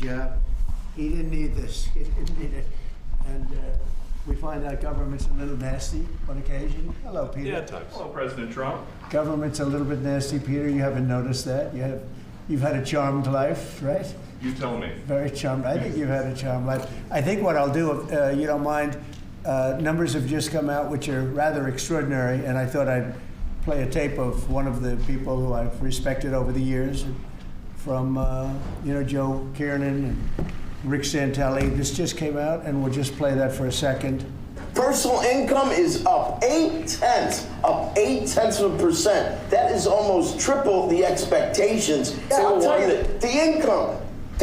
job. He didn't need this. He didn't need it. And we find out government's a little nasty on occasion. Hello, Peter. Yeah, at times. Hello, President Trump. Government's a little bit nasty, Peter. You haven't noticed that. You've had a charmed life, right? You tell me. Very charmed. I think you've had a charmed life. I think what I'll do, if you don't mind, numbers have just come out which are rather extraordinary, and I thought I'd play a tape of one of the people who I've respected over the years, from Joe Kiernan and Rick Santelli. This just came out, and we'll just play that for a second. Personal income is up 0.8%. That is almost triple the expectations. Yeah, I'll tell you that the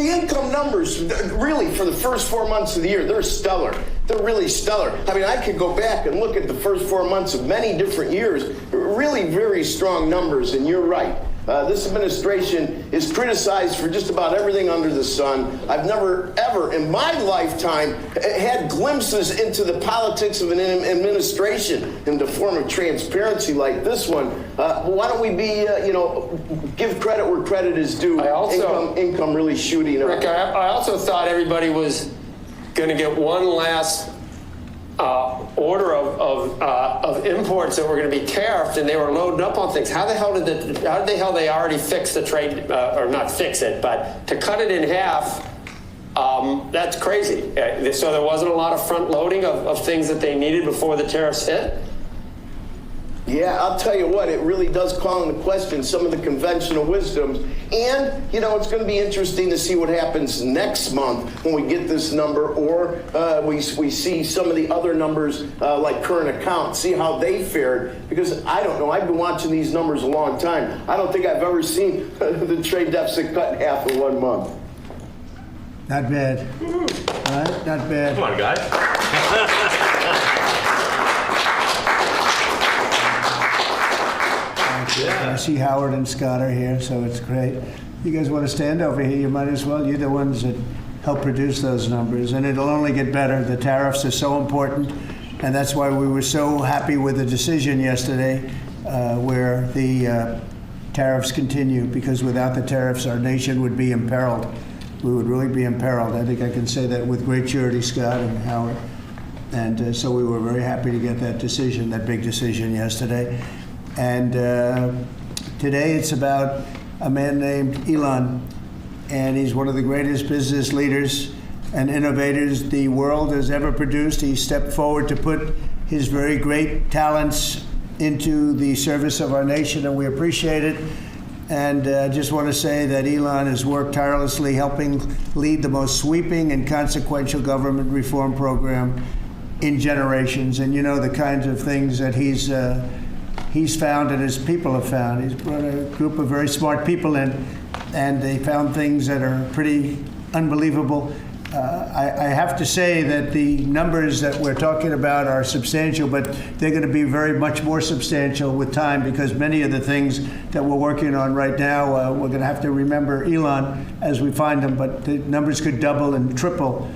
income numbers, really, for the first 4 months of the year, they're stellar. They're really stellar. I mean, I could go back and look at the first 4 months of many different years. Really very strong numbers, and you're right. This administration is criticized for just about everything under the sun. I've never, ever in my lifetime had glimpses into the politics of an administration in the form of transparency like this one. Why don't we be, give credit where credit is due. Income really shooting up. Rick, I also thought everybody was going to get one last order of imports that were going to be tariffed, and they were loading up on things. How the hell they already fix the trade, or not fix it, but to cut it in half? That's crazy. So there wasn't a lot of front loading of things that they needed before the tariffs hit. Yeah, I'll tell you what, it really does call into question some of the conventional wisdoms. And, it's going to be interesting to see what happens next month when we get this number, or we see some of the other numbers like current accounts, see how they fared. Because I don't know, I've been watching these numbers a long time. I don't think I've ever seen the trade deficit cut in half in 1 month. Not bad. Right? Not bad. Come on, guys. Yeah. I see Howard and Scott are here, so it's great. You guys want to stand over here? You might as well. You're the ones that help produce those numbers, and it'll only get better. The tariffs are so important, and that's why we were so happy with the decision yesterday where the tariffs continue, because without the tariffs, our nation would be imperiled. We would really be imperiled. I think I can say that with great surety, Scott and Howard. And so we were very happy to get that decision, that big decision yesterday. And today it's about a man named Elon, and he's one of the greatest business leaders and innovators the world has ever produced. He stepped forward to put his very great talents into the service of our nation, and we appreciate it. And I just want to say that Elon has worked tirelessly helping lead the most sweeping and consequential government reform program in generations. And the kinds of things that he's found and his people have found. He's brought a group of very smart people in, and they found things that are pretty unbelievable. I have to say that the numbers that we're talking about are substantial, but they're going to be very much more substantial with time, because many of the things that we're working on right now, we're going to have to remember Elon as we find them, but the numbers could double and triple.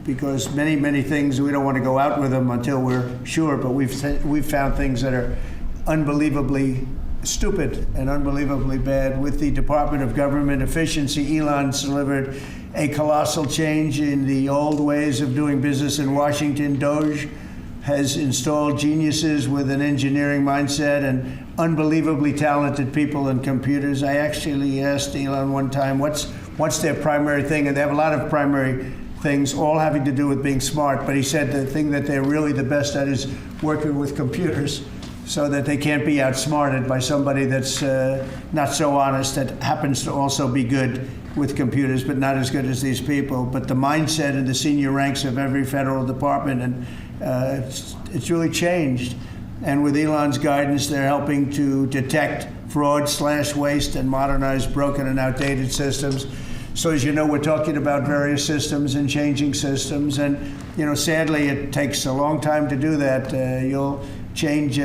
Because many things, we don't want to go out with them until we're sure, but we've found things that are unbelievably stupid and unbelievably bad. With the Department of Government Efficiency, Elon's delivered a colossal change in the old ways of doing business in Washington. Doge has installed geniuses with an engineering mindset and unbelievably talented people and computers. I actually asked Elon one time, what's their primary thing? And they have a lot of primary things, all having to do with being smart. But he said the thing that they're really the best at is working with computers, so that they can't be outsmarted by somebody that's not so honest, that happens to also be good with computers, but not as good as these people. But the mindset in the senior ranks of every federal department, and it's really changed. And with Elon's guidance, they're helping to detect fraud/waste and modernize broken and outdated systems. So as you know, we're talking about various systems and changing systems. And, sadly, it takes a long time to do that. You'll change,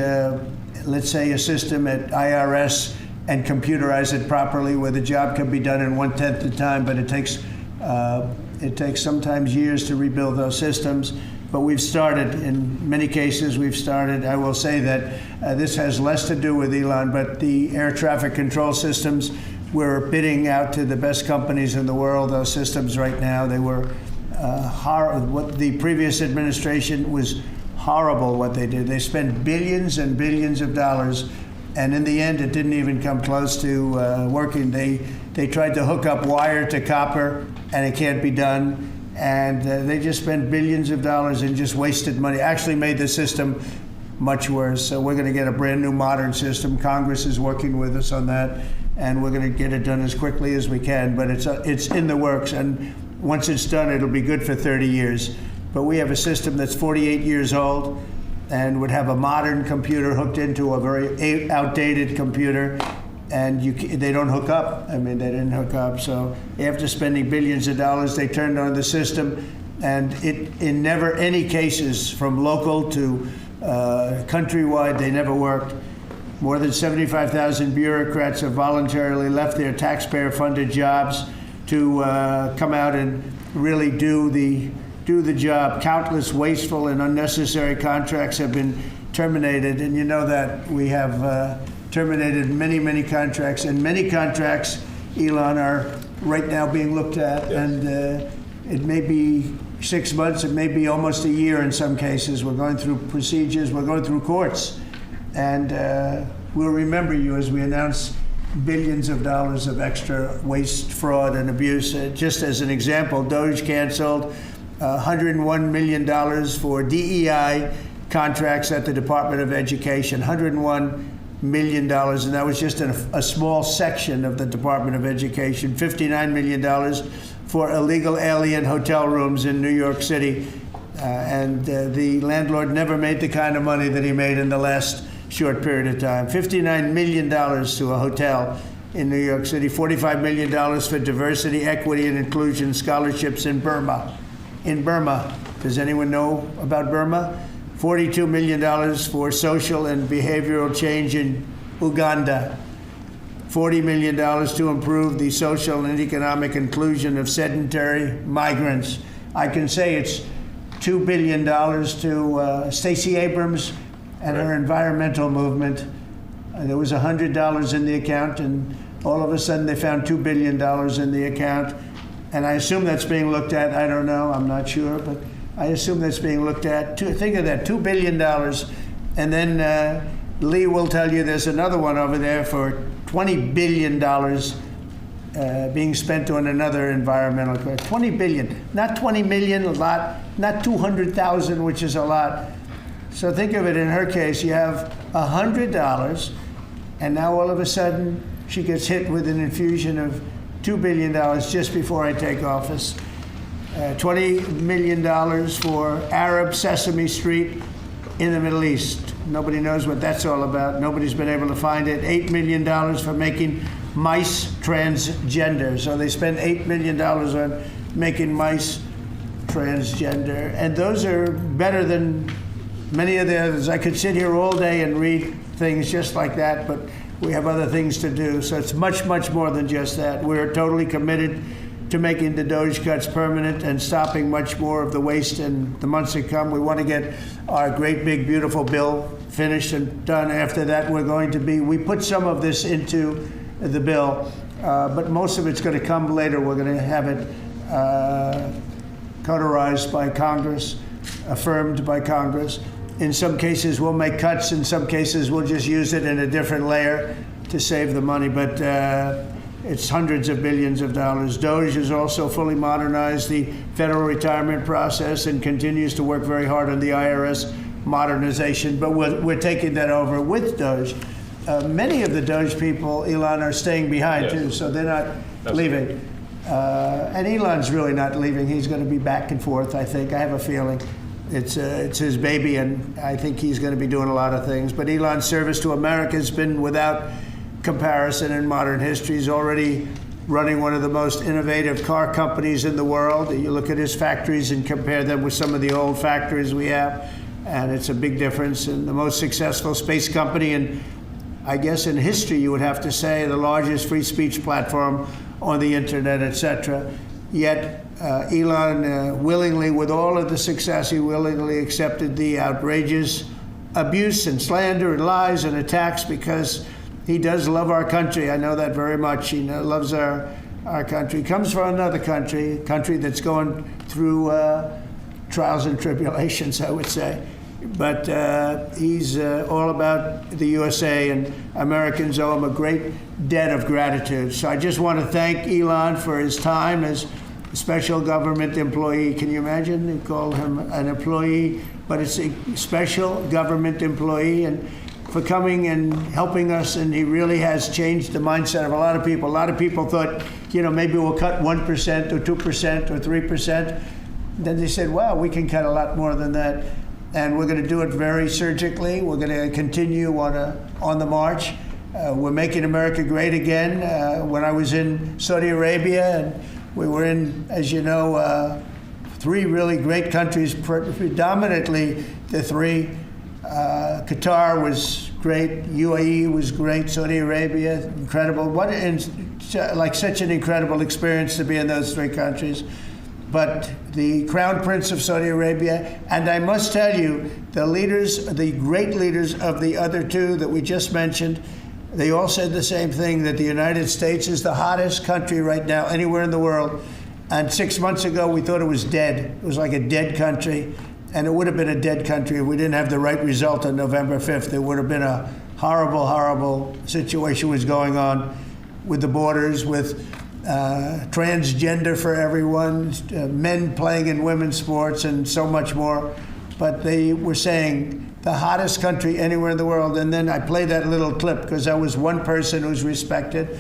let's say, a system at IRS and computerize it properly, where the job can be done in 1/10 the time, but it takes sometimes years to rebuild those systems. But we've started, in many cases, I will say that this has less to do with Elon, but the air traffic control systems we're bidding out to the best companies in the world, those systems right now. They were what the previous administration was horrible what they did. They spent billions and billions of dollars, and in the end, it didn't even come close to working. They tried to hook up wire to copper, and it can't be done. And they just spent billions of dollars and just wasted money. Actually made the system much worse. So we're going to get a brand new modern system. Congress is working with us on that, and we're going to get it done as quickly as we can. But it's in the works, and once it's done, it'll be good for 30 years. But we have a system that's 48 years old and would have a modern computer hooked into a very outdated computer, and they don't hook up. I mean, they didn't hook up. So after spending billions of dollars, they turned on the system, and in never any cases, from local to countrywide, they never worked. More than 75,000 bureaucrats have voluntarily left their taxpayer-funded jobs to come out and really do the job. Countless wasteful and unnecessary contracts have been terminated, and you know that we have terminated many, many contracts, and many contracts, Elon, are right now being looked at, and it may be 6 months, it may be almost a year in some cases. We're going through procedures, we're going through courts, and we'll remember you as we announce billions of dollars of extra waste, fraud, and abuse. Just as an example, Doge canceled $101 million for DEI contracts at the Department of Education, $101 million, and that was just a small section of the Department of Education. $59 million for illegal alien hotel rooms in New York City, and the landlord never made the kind of money that he made in the last short period of time. $59 million to a hotel in New York City, $45 million for diversity, equity, and inclusion scholarships in Burma. In Burma, does anyone know about Burma? $42 million for social and behavioral change in Uganda. $40 million to improve the social and economic inclusion of sedentary migrants. I can say it's $2 billion to Stacey Abrams and her environmental movement. There was $100 in the account, and all of a sudden they found $2 billion in the account. And I assume that's being looked at. I don't know. I'm not sure. But I assume that's being looked at. Think of that, $2 billion. And then Lee will tell you there's another one over there for $20 billion being spent on another environmental question. $20 billion. Not 20 million, a lot. Not 200,000, which is a lot. So think of it, in her case, you have $100, and now all of a sudden she gets hit with an infusion of $2 billion just before I take office. $20 million for Arab Sesame Street in the Middle East. Nobody knows what that's all about. Nobody's been able to find it. $8 million for making mice transgender. So they spend $8 million on making mice transgender. And those are better than many of the others. I could sit here all day and read things just like that, but we have other things to do. So it's much, much more than just that. We're totally committed to making the Doge cuts permanent and stopping much more of the waste in the months to come. We want to get our great, big, beautiful bill finished and done. After that, we put some of this into the bill, but most of it's going to come later. We're going to have it cauterized by Congress, affirmed by Congress. In some cases, we'll make cuts. In some cases, we'll just use it in a different layer to save the money. But it's hundreds of billions of dollars. Doge has also fully modernized the federal retirement process and continues to work very hard on the IRS modernization. But we're taking that over with Doge. Many of the Doge people, Elon, are staying behind, too, so they're not leaving. And Elon's really not leaving. He's going to be back and forth, I think. I have a feeling. It's his baby, and I think he's going to be doing a lot of things. But Elon's service to America has been without comparison in modern history. He's already running one of the most innovative car companies in the world. You look at his factories and compare them with some of the old factories we have, and it's a big difference. And the most successful space company, and I guess in history you would have to say the largest free speech platform on the internet, etc. Yet Elon willingly, with all of the success, he willingly accepted the outrageous abuse and slander and lies and attacks because he does love our country. I know that very much. He loves our country. He comes from another country, a country that's going through trials and tribulations, I would say. But he's all about the USA, and Americans owe him a great debt of gratitude. So I just want to thank Elon for his time as a special government employee. Can you imagine? They call him an employee, but it's a special government employee, and for coming and helping us. And he really has changed the mindset of a lot of people. A lot of people thought, maybe we'll cut 1% or 2% or 3%. Then they said, wow, we can cut a lot more than that. And we're going to do it very surgically. We're going to continue on the march. We're making America great again. When I was in Saudi Arabia, and we were in, as you know, 3 really great countries, predominantly the 3. Qatar was great, UAE was great, Saudi Arabia, incredible. Such an incredible experience to be in those 3 countries. But the Crown Prince of Saudi Arabia, and I must tell you, the great leaders of the other 2 that we just mentioned, they all said the same thing, that the United States is the hottest country right now anywhere in the world. And 6 months ago, we thought it was dead. It was like a dead country. And it would have been a dead country if we didn't have the right result on November 5th. There would have been a horrible, horrible situation was going on with the borders, with transgender for everyone, men playing in women's sports, and so much more. But they were saying the hottest country anywhere in the world. And then I played that little clip because that was one person who's respected,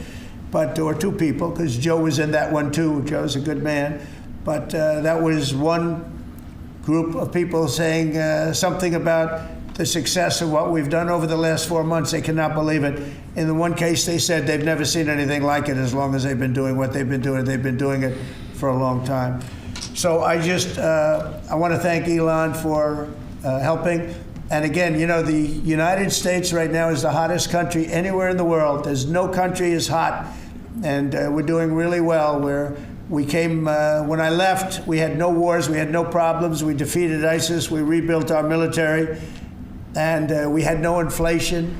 or 2 people, because Joe was in that one too. Joe's a good man. But that was one group of people saying something about the success of what we've done over the last 4 months. They cannot believe it. In the one case, they said they've never seen anything like it as long as they've been doing what they've been doing. They've been doing it for a long time. So I want to thank Elon for helping. And again, the United States right now is the hottest country anywhere in the world. There's no country as hot, and we're doing really well. We came, when I left, we had no wars, we had no problems. We defeated ISIS, we rebuilt our military, and we had no inflation.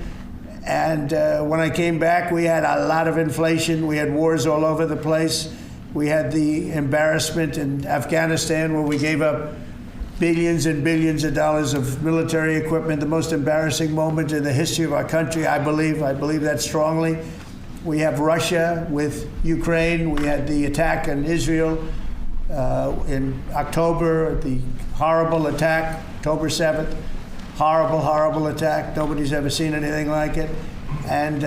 And when I came back, we had a lot of inflation. We had wars all over the place. We had the embarrassment in Afghanistan where we gave up billions and billions of dollars of military equipment, the most embarrassing moment in the history of our country, I believe. I believe that strongly. We have Russia with Ukraine. We had the attack on Israel in October, the horrible attack, October 7th. Horrible, horrible attack. Nobody's ever seen anything like it. And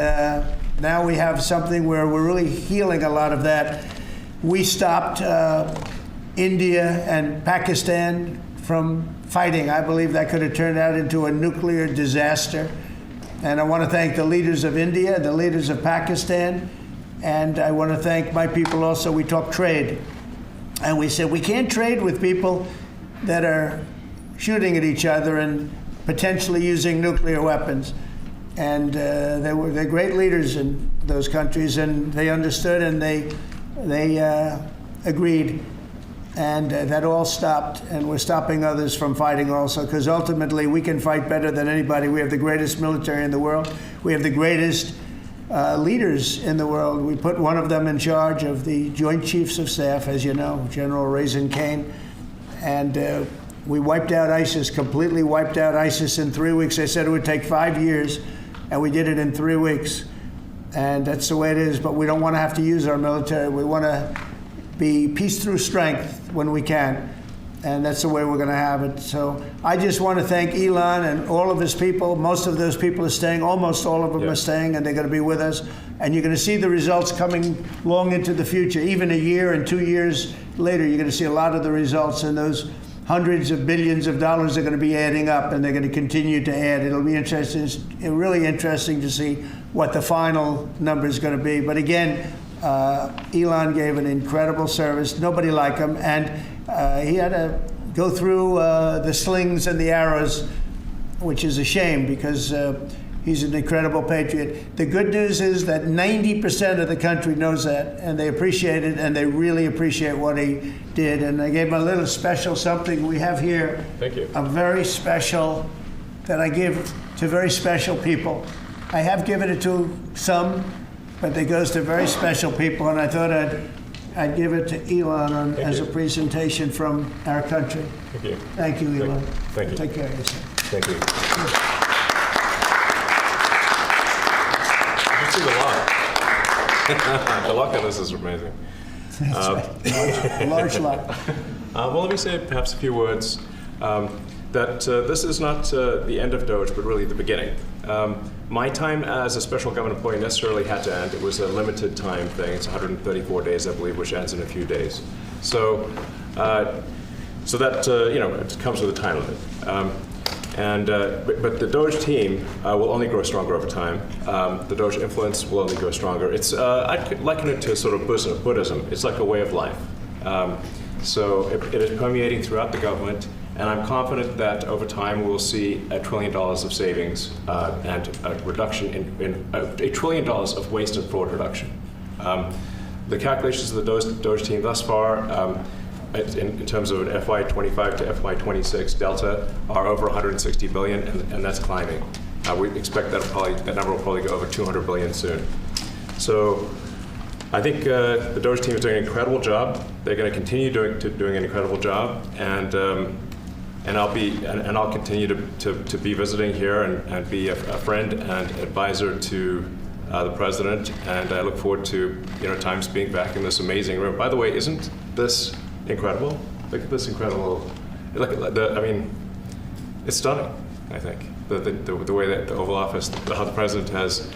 now we have something where we're really healing a lot of that. We stopped India and Pakistan from fighting. I believe that could have turned out into a nuclear disaster. And I want to thank the leaders of India, the leaders of Pakistan, and I want to thank my people also. We talked trade, and we said we can't trade with people that are shooting at each other and potentially using nuclear weapons. And they're great leaders in those countries, and they understood, and they agreed. And that all stopped, and we're stopping others from fighting also, because ultimately we can fight better than anybody. We have the greatest military in the world. We have the greatest leaders in the world. We put one of them in charge of the Joint Chiefs of Staff, as you know, General Raisin Kane. And we wiped out ISIS, completely wiped out ISIS in 3 weeks. They said it would take 5 years, and we did it in 3 weeks. And that's the way it is, but we don't want to have to use our military. We want to be peace through strength when we can, and that's the way we're going to have it. So I just want to thank Elon and all of his people. Most of those people are staying, almost all of them are staying, and they're going to be with us. And you're going to see the results coming long into the future. Even a year and 2 years later, you're going to see a lot of the results, and those hundreds of billions of dollars are going to be adding up, and they're going to continue to add. It'll be interesting, really interesting to see what the final number is going to be. But again, Elon gave an incredible service. Nobody like him, and he had to go through the slings and the arrows, which is a shame because he's an incredible patriot. The good news is that 90% of the country knows that, and they appreciate it, and they really appreciate what he did. And I gave him a little special something we have here. Thank you. A very special that I give to very special people. I have given it to some, but it goes to very special people, and I thought I'd give it to Elon as a presentation from our country. Thank you. Thank you, Elon. Thank you. Take care of yourself. Thank you. You see the lock. The lock on this is amazing. That's right. Large lot. Well, let me say perhaps a few words that this is not the end of Doge, but really the beginning. My time as a special government employee necessarily had to end. It was a limited time thing. It's 134 days, I believe, which ends in a few days. So that it comes with a time limit. But the Doge team will only grow stronger over time. The Doge influence will only grow stronger. I'd liken it to sort of Buddhism. It's like a way of life. So it is permeating throughout the government, and I'm confident that over time we'll see $1 trillion of savings and a reduction in $1 trillion of waste and fraud reduction. The calculations of the Doge team thus far, in terms of an FY25 to FY26 delta, are over 160 billion, and that's climbing. We expect that number will probably go over 200 billion soon. So I think the Doge team is doing an incredible job. They're going to continue doing an incredible job, and I'll continue to be visiting here and be a friend and advisor to the president. And I look forward to times being back in this amazing room. By the way, isn't this incredible? Look at this incredible. It's stunning. I think the way that the Oval Office, how the president has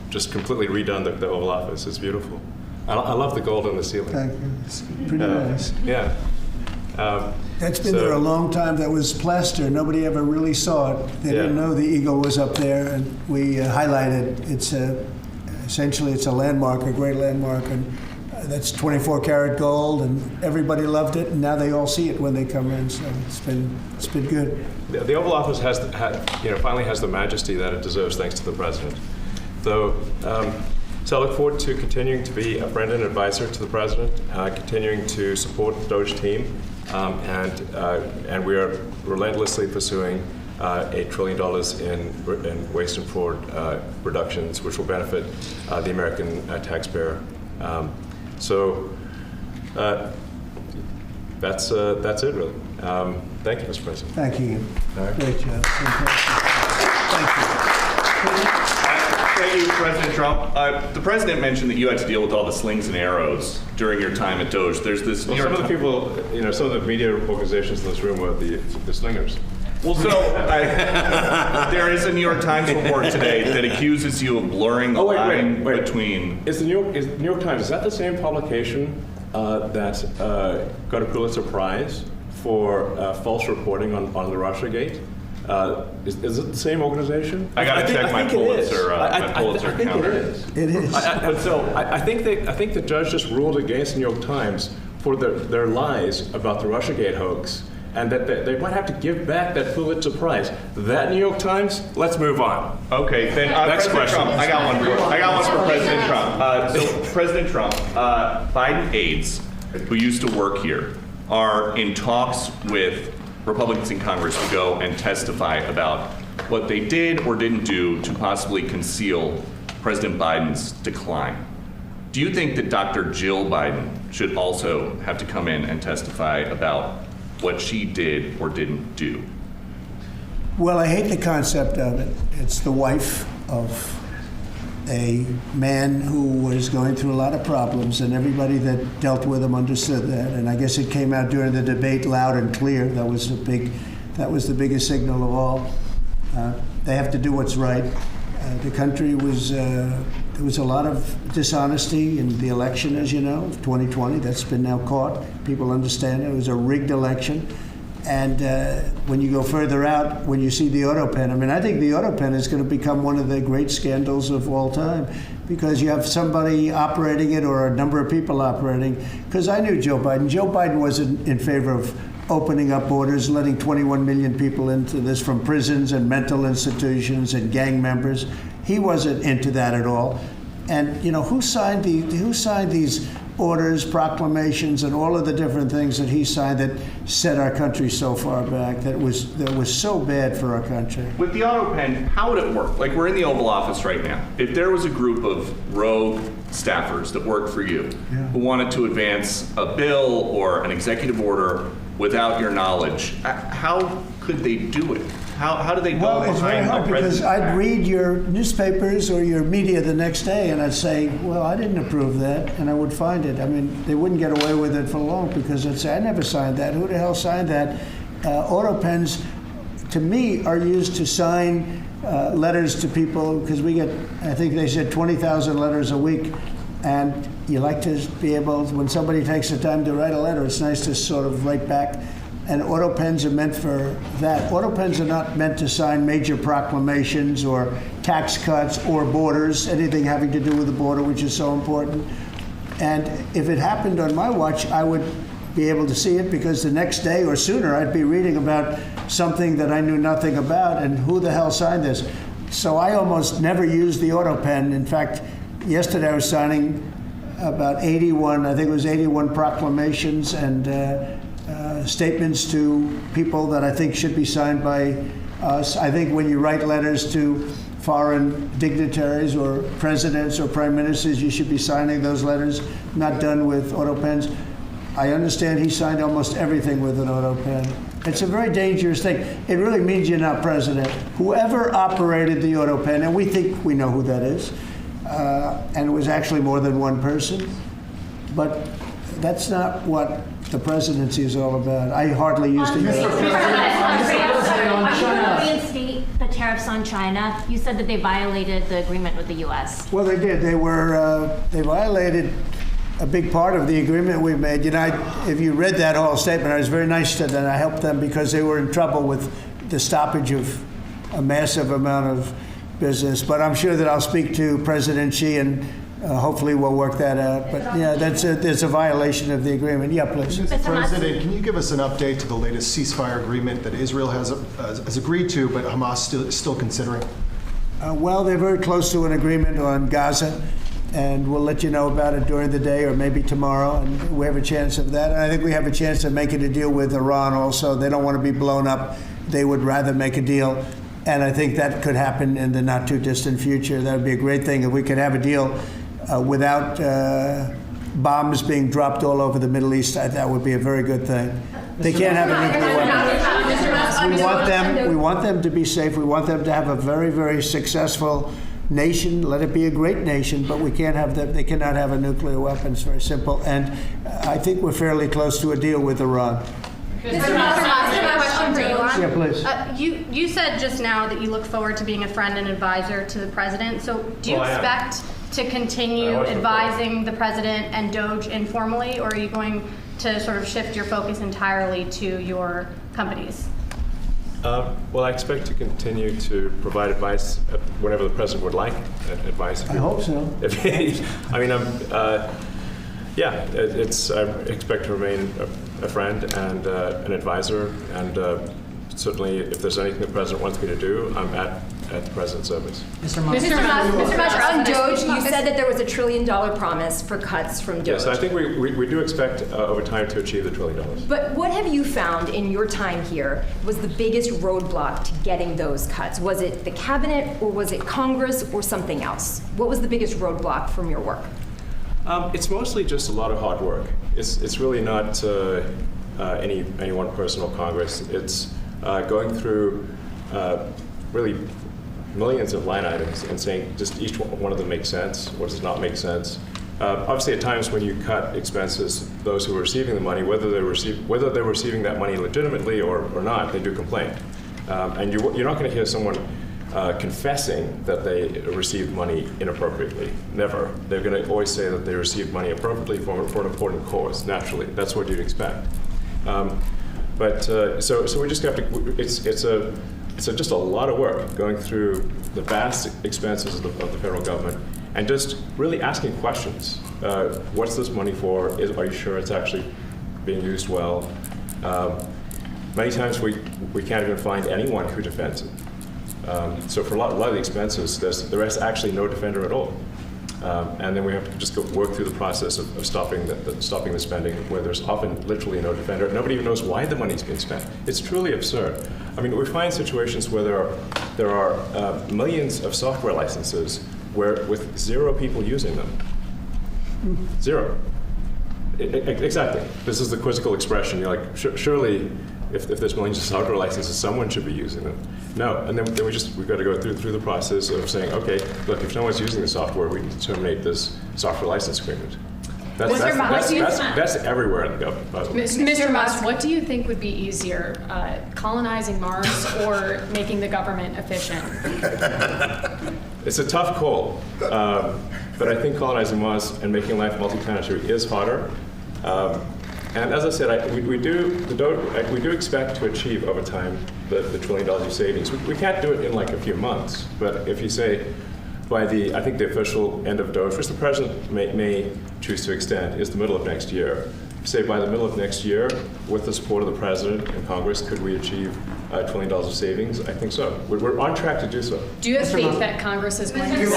just completely redone the Oval Office. It's beautiful. I love the gold on the ceiling. Thank you. It's pretty nice. Yeah. That's been there a long time. That was plaster. Nobody ever really saw it. They didn't know the eagle was up there, and we highlighted. It's essentially it's a landmark, a great landmark, and that's 24 karat gold, and everybody loved it, and now they all see it when they come in. So it's been good. The Oval Office finally has the majesty that it deserves, thanks to the president. So I look forward to continuing to be a friend and advisor to the president, continuing to support the Doge team, and we are relentlessly pursuing $8 trillion in waste and fraud reductions, which will benefit the American taxpayer. So that's it, really. Thank you, Mr. President. Thank you. Right. Great job. Thank you. Thank you, President Trump. The president mentioned that you had to deal with all the slings and arrows during your time at Doge. There's this. Well, some of the people, some of the media organizations in this room were the slingers. Well, so there is a New York Times report today that accuses you of blurring the line between. Is the New York Times, is that the same publication that got a Pulitzer Prize for false reporting on the Russiagate? Is it the same organization? I got to check my Pulitzer counter. It is. I think the judge just ruled against the New York Times for their lies about the Russiagate hoax, and that they might have to give back that Pulitzer Prize. That New York Times. Let's move on. Okay, then Next President question. Trump. I got one for President Trump. So President Trump, Biden aides who used to work here are in talks with Republicans in Congress to go and testify about what they did or didn't do to possibly conceal President Biden's decline. Do you think that Dr. Jill Biden should also have to come in and testify about what she did or didn't do? Well, I hate the concept of it. It's the wife of a man who was going through a lot of problems, and everybody that dealt with him understood that. And I guess it came out during the debate loud and clear. That was the biggest signal of all. They have to do what's right. The country was there was a lot of dishonesty in the election, as you know, 2020. That's been now caught. People understand it. It was a rigged election. And when you go further out, when you see the auto pen, I think the auto pen is going to become one of the great scandals of all time, because you have somebody operating it or a number of people operating. Because I knew Joe Biden. Joe Biden wasn't in favor of opening up borders, letting 21 million people into this from prisons and mental institutions and gang members. He wasn't into that at all. And who signed these orders, proclamations, and all of the different things that he signed that set our country so far back, that was so bad for our country. With the auto pen, how would it work? Like, we're in the Oval Office right now. If there was a group of rogue staffers that worked for you who wanted to advance a bill or an executive order without your knowledge, how could they do it? How do they go Well, it's very behind hard the because president? I'd read your newspapers or your media the next day and I'd say, well, I didn't approve that, and I would find it. I mean, they wouldn't get away with it for long because they'd say, I never signed that. Who the hell signed that? Auto pens, to me, are used to sign letters to people because we get, I think they said 20,000 letters a week. And you like to be able, when somebody takes the time to write a letter, it's nice to sort of write back. And auto pens are meant for that. Auto pens are not meant to sign major proclamations or tax cuts or borders, anything having to do with the border, which is so important. And if it happened on my watch, I would be able to see it because the next day or sooner, I'd be reading about something that I knew nothing about and who the hell signed this. So I almost never use the auto pen. In fact, yesterday I was signing about 81, I think it was 81 proclamations and statements to people that I think should be signed by us. I think when you write letters to foreign dignitaries or presidents or prime ministers, you should be signing those letters, not done with auto pens. I understand he signed almost everything with an auto pen. It's a very dangerous thing. It really means you're not president. Whoever operated the auto pen, and we think we know who that is, and it was actually more than one person, but that's not what the presidency is all about. I hardly used to use it. Reinstate the tariffs on China. You said that they violated the agreement with the U.S. Well, they did. They violated a big part of the agreement we made. You know, if you read that whole statement, I was very nice to them. I helped them because they were in trouble with the stoppage of a massive amount of business. But I'm sure that I'll speak to President Xi and hopefully we'll work that out. But yeah, there's a violation of the agreement. Yeah, please. Mr. President, can you give us an update to the latest ceasefire agreement that Israel has agreed to, but Hamas still considering? Well, they're very close to an agreement on Gaza, and we'll let you know about it during the day or maybe tomorrow, and we have a chance of that. And I think we have a chance of making a deal with Iran also. They don't want to be blown up. They would rather make a deal, and I think that could happen in the not too distant future. That would be a great thing if we could have a deal without bombs being dropped all over the Middle East. That would be a very good thing. They can't have a nuclear weapon. We want them to be safe. We want them to have a very, very successful nation. Let it be a great nation, but we can't have them. They cannot have a nuclear weapon. It's very simple. And I think we're fairly close to a deal with Iran. Mr. Musk, I have a question for Elon. Yeah, please. You said just now that you look forward to being a friend and advisor to the president. So do you expect to continue advising the president and Doge informally, or are you going to sort of shift your focus entirely to your companies? Well, I expect to continue to provide advice whenever the president would like advice. I hope so. I mean, I expect to remain a friend and an advisor, and certainly if there's anything the president wants me to do, I'm at the president's service. Mr. Musk, on Doge, you said that there was $1 trillion promise for cuts from Doge. Yes, I think we do expect over time to achieve the $1 trillion. But what have you found in your time here was the biggest roadblock to getting those cuts? Was it the cabinet, or was it Congress, or something else? What was the biggest roadblock from your work? It's mostly just a lot of hard work. It's really not any one person or Congress. It's going through really millions of line items and saying just each one of them makes sense, what does not make sense. Obviously, at times when you cut expenses, those who are receiving the money, whether they're receiving that money legitimately or not, they do complain. And you're not going to hear someone confessing that they received money inappropriately. Never. They're going to always say that they received money appropriately for an important cause. Naturally, that's what you'd expect. So we just have to. It's just a lot of work going through the vast expenses of the federal government and just really asking questions. What's this money for? Are you sure it's actually being used well? Many times we can't even find anyone who defends it. So for a lot of the expenses, there is actually no defender at all. And then we have to just go work through the process of stopping the spending, where there's often literally no defender. Nobody even knows why the money's being spent. It's truly absurd. I mean, we find situations where there are millions of software licenses with 0 people using them. 0. Exactly. This is the quizzical expression. You're like, surely, if there's millions of software licenses, someone should be using them. No, and then we've got to go through the process of saying, okay, look, if no one's using the software, we need to terminate this software license agreement. That's everywhere in the government, by the way. Mr. Musk, what do you think would be easier, colonizing Mars or making the government efficient? It's a tough call, but I think colonizing Mars and making life multi-planetary is harder. And as I said, we do expect to achieve over time the $1 trillion of savings. We can't do it in like a few months, but if you say by I think the official end of Doge, which the president may choose to extend, is the middle of next year. Say by the middle of next year, with the support of the president and Congress, could we achieve $1 trillion of savings? I think so. We're on track to do so. Do you think that Congress is going to... Mr.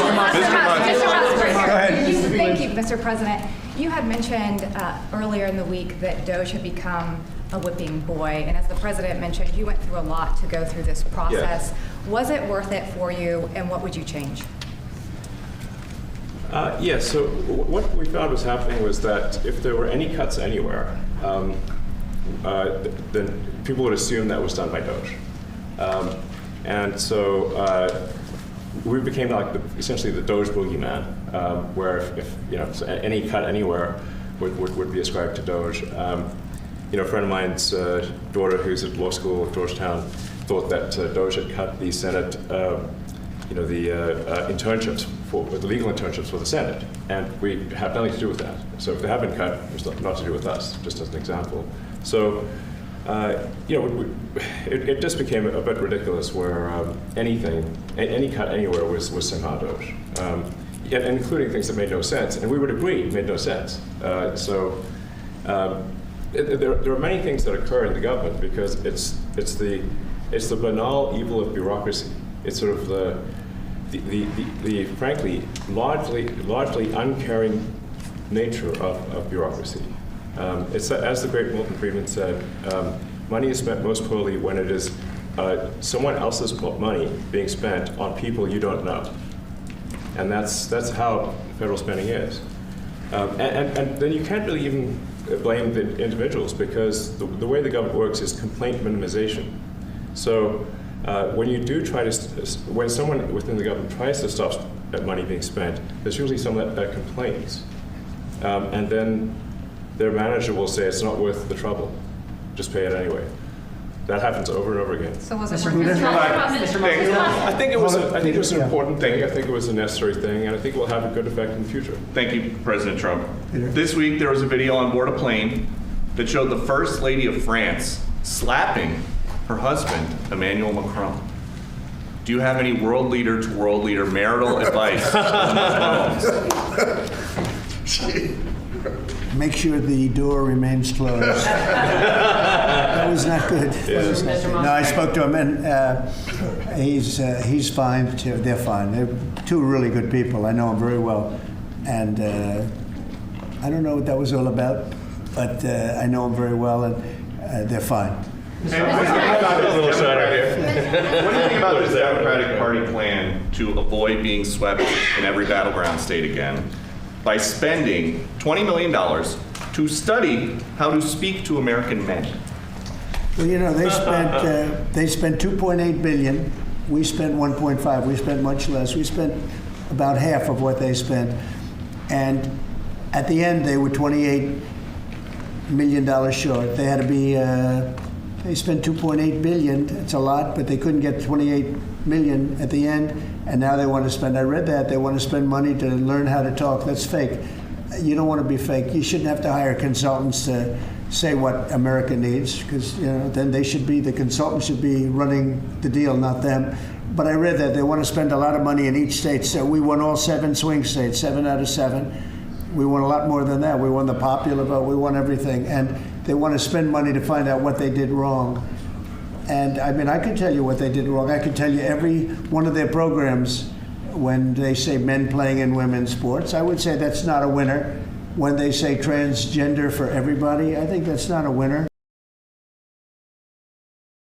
ahead. Thank you, Mr. President. You had mentioned earlier in the week that Doge had become a whipping boy, and as the president mentioned, you went through a lot to go through this process. Yeah. Was it worth it for you, and what would you change? Yes, so what we found was happening was that if there were any cuts anywhere, then people would assume that was done by Doge. And so we became like essentially the Doge boogeyman, where if any cut anywhere would be ascribed to Doge. A friend of mine's daughter, who's at law school at Georgetown, thought that Doge had cut the Senate, internships the legal internships for the Senate, and we have nothing to do with that. So if they have been cut, it's not to do with us, just as an example. So, it just became a bit ridiculous where any cut anywhere was somehow Doge, and including things that made no sense, and we would agree made no sense. There are many things that occur in the government because it's the banal evil of bureaucracy. It's sort of the frankly largely uncaring nature of bureaucracy. It's as the great Milton Friedman said, money is spent most poorly when it is someone else's money being spent on people you don't know, and that's how federal spending is. And then you can't really even blame the individuals because the way the government works is complaint minimization. So when you do when someone within the government tries to stop money being spent, there's usually someone that complains. And then their manager will say it's not worth the trouble, just pay it anyway. That happens over and over again. So was it I think it was an important thing. I think it was a necessary thing, and I think it will have a good effect in the future. Thank you, President Trump. This week there was a video on board a plane that showed the First Lady of France slapping her husband, Emmanuel Macron. Do you have any world leader to world leader marital advice? Make sure the door remains closed. That was not good. No, I spoke to him, and he's fine too. They're fine. They're two really good people. I know them very well, and I don't know what that was all about, but I know them very well, and they're fine. What do you think about this Democratic Party plan to avoid being swept in every battleground state again by spending $20 million to study how to speak to American men? Well, they spent 2.8 billion. We spent 1.5. We spent much less. We spent about half of what they spent, and at the end they were $28 million short. They had to be. They spent 2.8 billion. It's a lot, but they couldn't get 28 million at the end, and now they want to spend. I read that they want to spend money to learn how to talk. That's fake. You don't want to be fake. You shouldn't have to hire consultants to say what America needs, because then the consultants should be running the deal, not them. But I read that they want to spend a lot of money in each state. So we won all 7 swing states, 7 out of 7. We won a lot more than that. We won the popular vote. We won everything. And they want to spend money to find out what they did wrong. And I mean, I could tell you what they did wrong. I could tell you every one of their programs when they say men playing in women's sports. I would say that's not a winner. When they say transgender for everybody, I think that's not a winner.